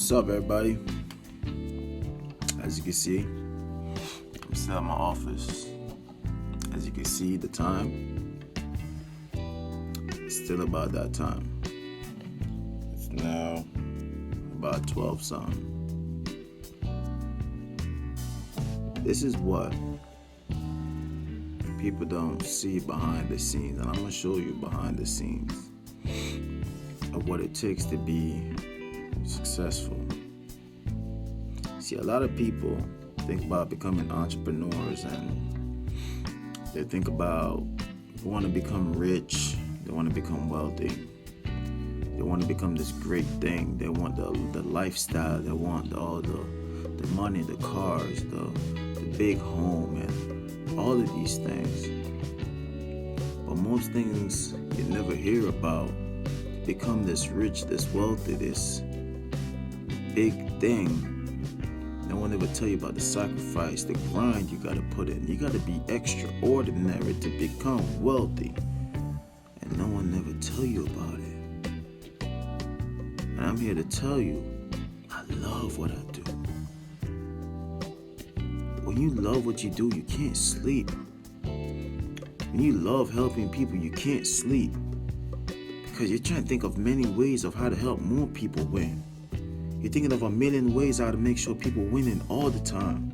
What's up, everybody? As you can see, I'm still in my office. As you can see, the time, it's still about that time. It's now about 12 something. This is what people don't see behind the scenes, and I'm going to show you behind the scenes of what it takes to be successful. See, a lot of people think about becoming entrepreneurs, and they think about they want to become rich, they want to become wealthy, they want to become this great thing, they want the lifestyle, they want all the money, the cars, the big home, and all of these things. But most things you never hear about become this rich, this wealthy, this big thing. No one ever tell you about the sacrifice, the grind you gotta put in. You gotta be extraordinary to become wealthy, and no one never tell you about it. And I'm here to tell you, I love what I do. When you love what you do, you can't sleep. When you love helping people, you can't sleep, because you're trying to think of many ways of how to help more people win. You're thinking of a million ways how to make sure people winning all the time.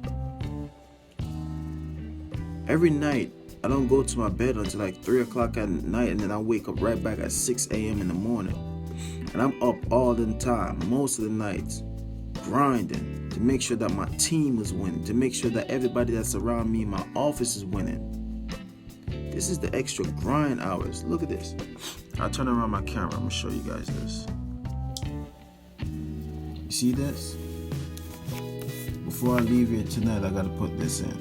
Every night, I don't go to my bed until like 3 o'clock at night, and then I wake up right back at 6 a.m. in the morning. And I'm up all the time, most of the nights, grinding to make sure that my team is winning, to make sure that everybody that's around me in my office is winning. This is the extra grind hours. Look at this. I'll turn around my camera. I'm going to show you guys this. You see this? Before I leave here tonight, I got to put this in.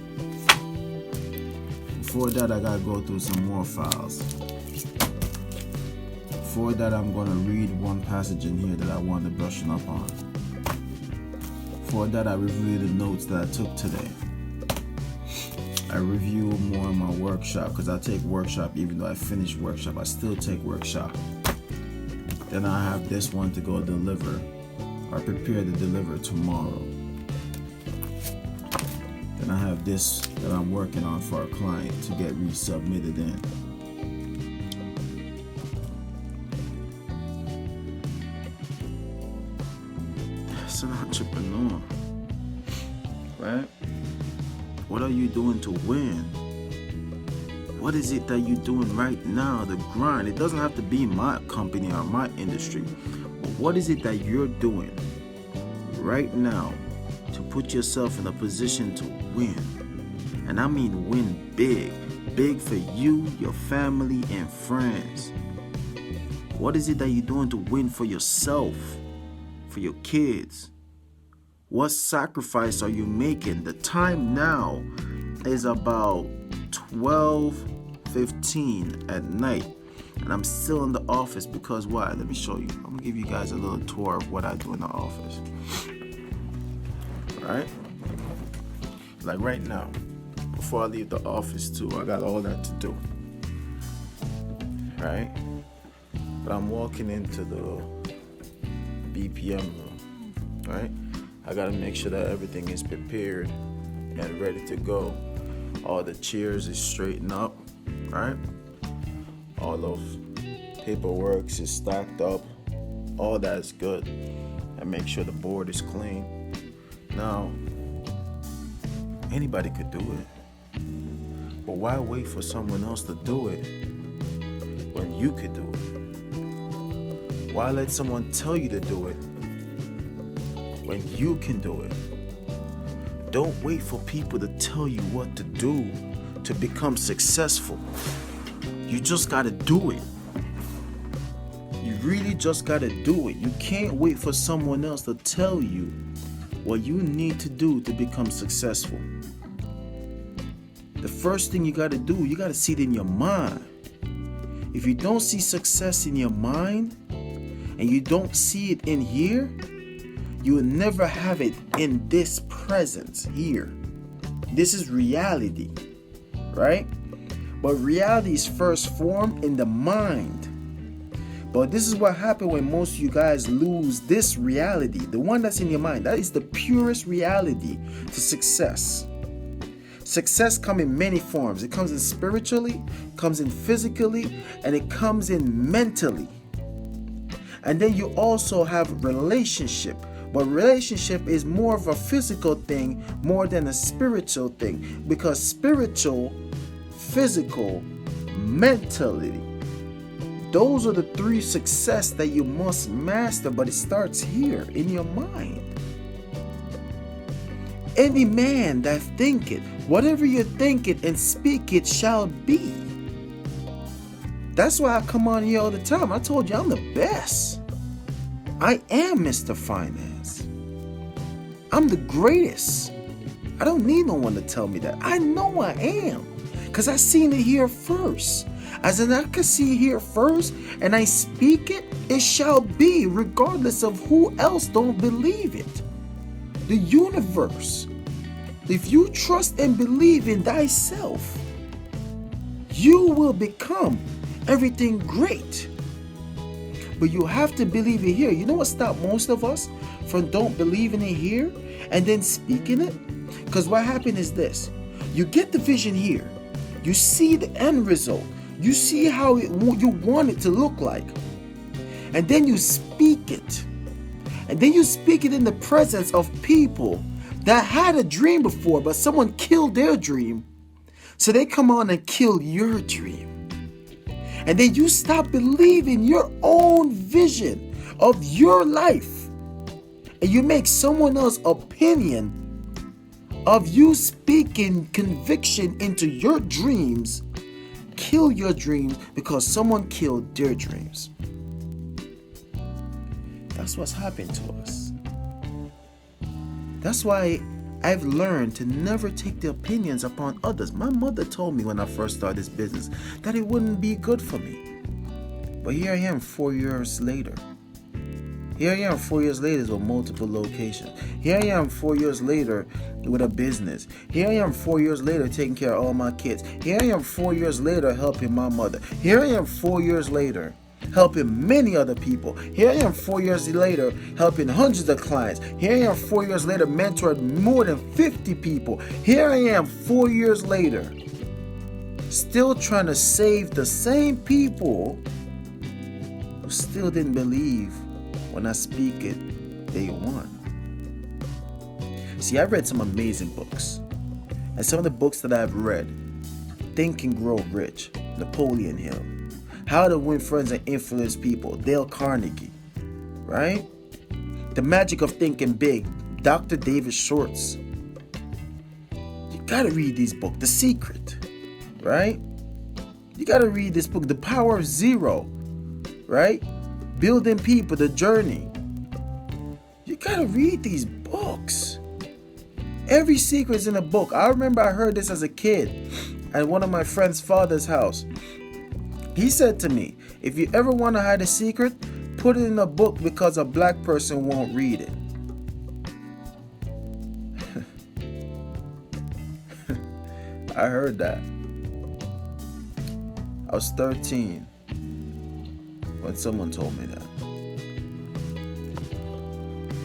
Before that, I got to go through some more files. Before that, I'm going to read one passage in here that I want to brushing up on. Before that, I review the notes that I took today. I review more in my workshop, because I take workshop. Even though I finish workshop, I still take workshop. Then I have this one to go deliver, or prepare to deliver tomorrow. Then I have this that I'm working on for a client to get resubmitted in. That's an entrepreneur, right? What are you doing to win? What is it that you're doing right now? The grind. It doesn't have to be my company or my industry. But what is it that you're doing right now to put yourself in a position to win? And I mean win big. Big for you, your family, and friends. What is it that you're doing to win for yourself, for your kids? What sacrifice are you making? The time now is about 12:15 at night, and I'm still in the office because why? Let me show you. I'm gonna give you guys a little tour of what I do in the office. Right? Like right now, before I leave the office too, I got all that to do. Right? But I'm walking into the BPM room. Right? I gotta make sure that everything is prepared and ready to go. All the chairs is straightened up, right? All of paperwork is stacked up. All that is good. And make sure the board is clean. Now, anybody could do it. But why wait for someone else to do it when you could do it? Why let someone tell you to do it when you can do it? Don't wait for people to tell you what to do to become successful. You just gotta do it. You really just gotta do it. You can't wait for someone else to tell you what you need to do to become successful. The first thing you gotta do, you gotta see it in your mind. If you don't see success in your mind and you don't see it in here, you will never have it in this presence here. This is reality, right? But reality is first formed in the mind. But this is what happens when most of you guys lose this reality, the one that's in your mind. That is the purest reality to success. Success comes in many forms. It comes in spiritually, comes in physically, and it comes in mentally. And then you also have relationship. But relationship is more of a physical thing more than a spiritual thing. Because spiritual, physical, mentally, those are the three success that you must master, but it starts here in your mind. Any man that thinketh, whatever you think it and speak it shall be. That's why I come on here all the time. I told you I'm the best. I am Mr. Finance. I'm the greatest. I don't need no one to tell me that. I know I am. Because I seen it here first. As in I can see it here first and I speak it, it shall be, regardless of who else don't believe it. The universe. If you trust and believe in thyself, you will become everything great. But you have to believe it here. You know what stopped most of us from don't believing it here and then speaking it? Because what happened is this. You get the vision here. You see the end result. You see how you want it to look like. And then you speak it. And then you speak it in the presence of people that had a dream before, but someone killed their dream. So they come on and kill your dream. And then you stop believing your own vision of your life. And you make someone else's opinion of you speaking conviction into your dreams kill your dreams because someone killed their dreams. That's what's happened to us. That's why I've learned to never take the opinions upon others. My mother told me when I first started this business that it wouldn't be good for me. But here I am 4 years later. Here I am 4 years later with multiple locations. Here I am 4 years later with a business. Here I am 4 years later taking care of all my kids. Here I am 4 years later helping my mother. Here I am 4 years later helping many other people. Here I am 4 years later helping hundreds of clients. Here I am 4 years later mentoring more than 50 people. Here I am 4 years later still trying to save the same people who still didn't believe when I speak it day one. See, I read some amazing books. And some of the books that I've read, Think and Grow Rich, Napoleon Hill, How to Win Friends and Influence People, Dale Carnegie, right? The Magic of Thinking Big, Dr. David Schwartz. You gotta read these books. The Secret, right? You gotta read this book, The Power of Zero, right? Building People, The Journey. You gotta read these books. Every secret's in a book. I remember I heard this as a kid at one of my friend's father's house. He said to me, if you ever want to hide a secret, put it in a book because a black person won't read it. I heard that. I was 13 when someone told me that.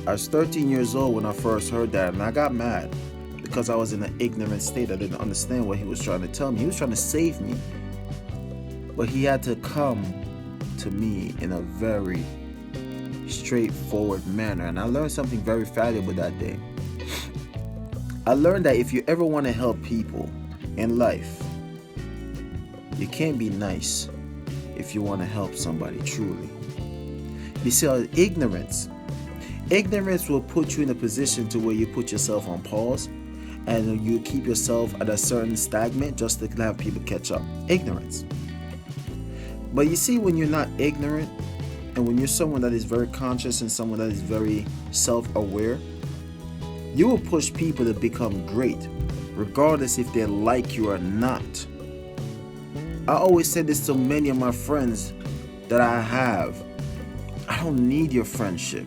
I was 13 years old when I first heard that, and I got mad because I was in an ignorant state. I didn't understand what he was trying to tell me. He was trying to save me. But he had to come to me in a very straightforward manner. And I learned something very valuable that day. I learned that if you ever want to help people in life, you can't be nice if you want to help somebody truly. You see, ignorance will put you in a position to where you put yourself on pause and you keep yourself at a certain stagnant just to have people catch up. Ignorance. But you see, when you're not ignorant and when you're someone that is very conscious and someone that is very self-aware, you will push people to become great regardless if they like you or not. I always say this to many of my friends that I have. I don't need your friendship.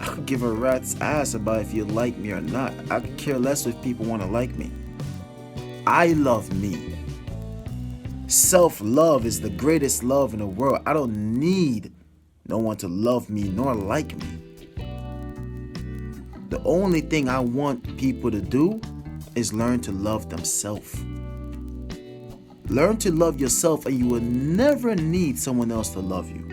I could give a rat's ass about if you like me or not. I could care less if people want to like me. I love me. Self-love is the greatest love in the world. I don't need no one to love me nor like me. The only thing I want people to do is learn to love themselves. Learn to love yourself, and you will never need someone else to love you.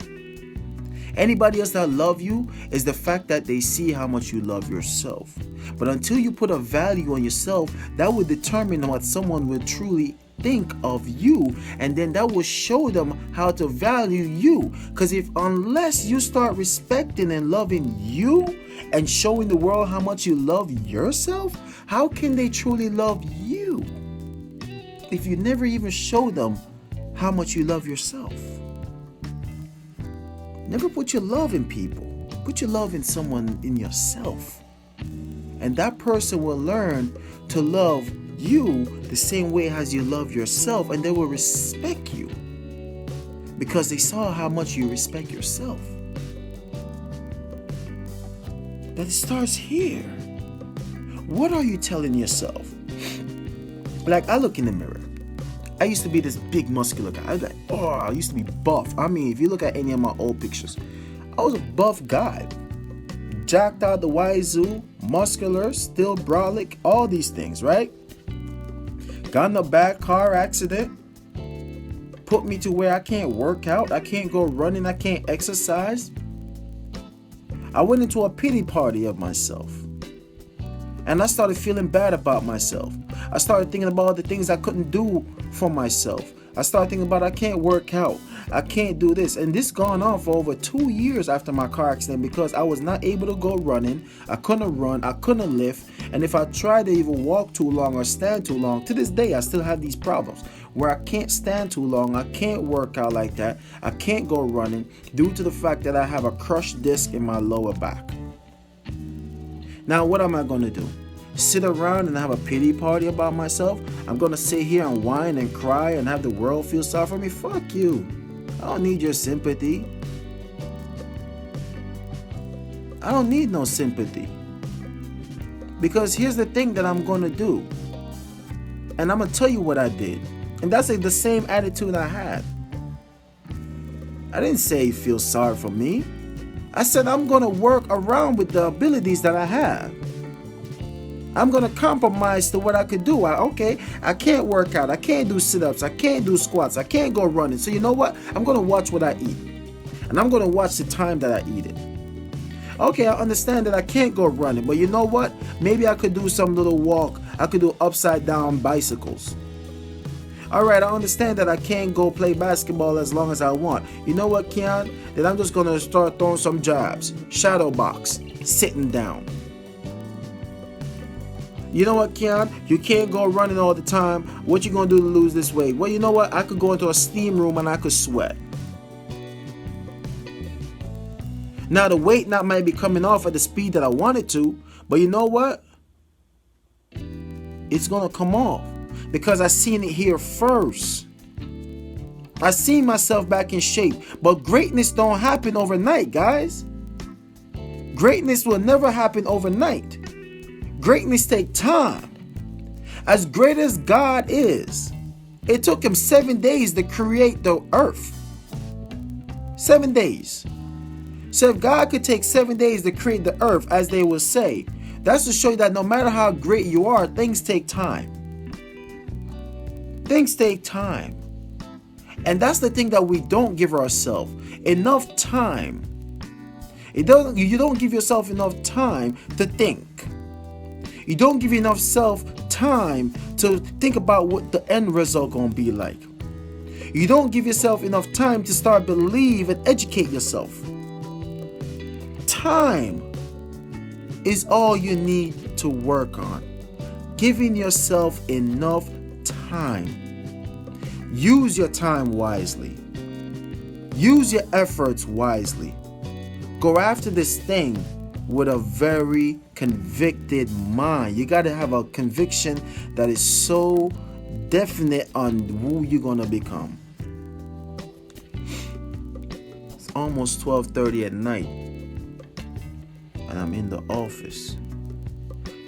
Anybody else that love you is the fact that they see how much you love yourself. But until you put a value on yourself, that will determine what someone will truly think of you, and then that will show them how to value you. Because unless you start respecting and loving you and showing the world how much you love yourself, how can they truly love you if you never even show them how much you love yourself? Never put your love in people. Put your love in someone, in yourself. And that person will learn to love you the same way as you love yourself, and they will respect you because they saw how much you respect yourself. But it starts here. What are you telling yourself? Like, I look in the mirror. I used to be this big muscular guy. I was like, I used to be buff. I mean, if you look at any of my old pictures, I was a buff guy. Jacked out the wazoo, muscular, still brolic, all these things, right? Got in a bad car accident. Put me to where I can't work out. I can't go running. I can't exercise. I went into a pity party of myself. And I started feeling bad about myself. I started thinking about all the things I couldn't do for myself. I started thinking about I can't work out. I can't do this. And this gone on for over 2 years after my car accident because I was not able to go running. I couldn't run. I couldn't lift. And if I tried to even walk too long or stand too long, to this day I still have these problems where I can't stand too long. I can't work out like that. I can't go running due to the fact that I have a crushed disc in my lower back. Now, what am I going to do? Sit around and have a pity party about myself? I'm going to sit here and whine and cry and have the world feel sorry for me? Fuck you. I don't need your sympathy. I don't need no sympathy. Because here's the thing that I'm going to do. And I'm going to tell you what I did. And that's the same attitude I had. I didn't say feel sorry for me. I said I'm going to work around with the abilities that I have. I'm going to compromise to what I could do. I can't work out. I can't do sit-ups. I can't do squats. I can't go running. So you know what? I'm going to watch what I eat. And I'm going to watch the time that I eat it. Okay, I understand that I can't go running. But you know what? Maybe I could do some little walk. I could do upside down bicycles. All right, I understand that I can't go play basketball as long as I want. You know what, Keon? Then I'm just going to start throwing some jabs. Shadow box. Sitting down. You know what, Keon? You can't go running all the time. What you going to do to lose this weight? Well, you know what? I could go into a steam room and I could sweat. Now, the weight not might be coming off at the speed that I want it to. But you know what? It's going to come off. Because I seen it here first. I seen myself back in shape. But greatness don't happen overnight, guys. Greatness will never happen overnight. Greatness takes time. As great as God is, it took him 7 days to create the earth. 7 days. So if God could take 7 days to create the earth, as they will say, that's to show you that no matter how great you are, things take time. Things take time. And that's the thing that we don't give ourselves. Enough time. You don't give yourself enough time to think. You don't give enough time to think about what the end result gonna be like. You don't give yourself enough time to start believe and educate yourself. Time is all you need to work on. Giving yourself enough time. Use your time wisely. Use your efforts wisely. Go after this thing with a very convicted mind. You got to have a conviction that is so definite on who you're going to become. It's almost 12:30 at night and I'm in the office.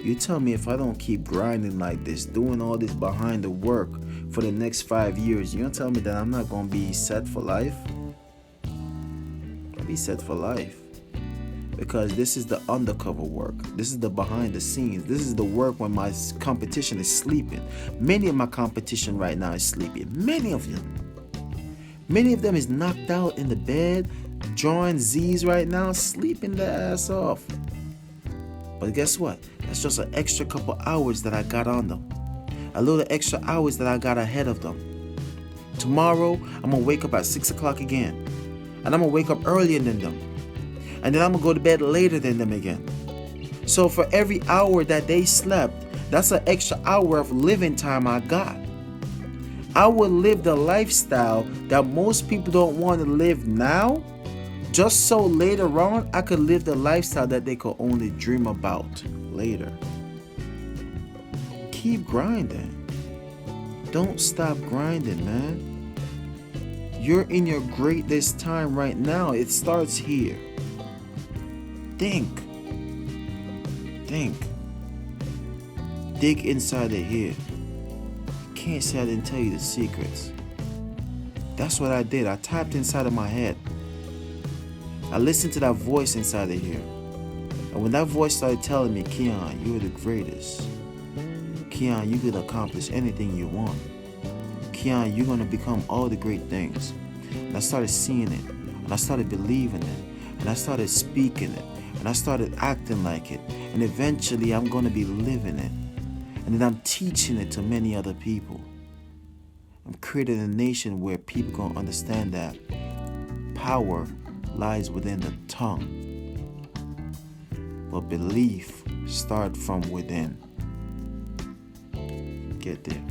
You tell me if I don't keep grinding like this, doing all this behind the work for the next 5 years, you're going to tell me that I'm not going to be set for life? I'll be set for life. Because this is the undercover work. This is the behind the scenes. This is the work when my competition is sleeping. Many of my competition right now is sleeping. Many of them. Many of them is knocked out in the bed, drawing Z's right now, sleeping their ass off. But guess what? That's just an extra couple hours that I got on them. A little extra hours that I got ahead of them. Tomorrow, I'm going to wake up at 6 o'clock again. And I'm going to wake up earlier than them. And then I'm going to go to bed later than them again. So for every hour that they slept, that's an extra hour of living time I got. I will live the lifestyle that most people don't want to live now, just so later on I could live the lifestyle that they could only dream about later. Keep grinding. Don't stop grinding, man. You're in your greatest time right now. It starts here. Think. Dig inside of here. Can't say I didn't tell you the secrets. That's what I did. I tapped inside of my head. I listened to that voice inside of here. And when that voice started telling me, Keon, you're the greatest. Keon, you could accomplish anything you want. Keon, you're going to become all the great things. And I started seeing it. And I started believing it. And I started speaking it. And I started acting like it. And eventually I'm going to be living it. And then I'm teaching it to many other people. I'm creating a nation where people going to understand that power lies within the tongue. But belief starts from within. Get there.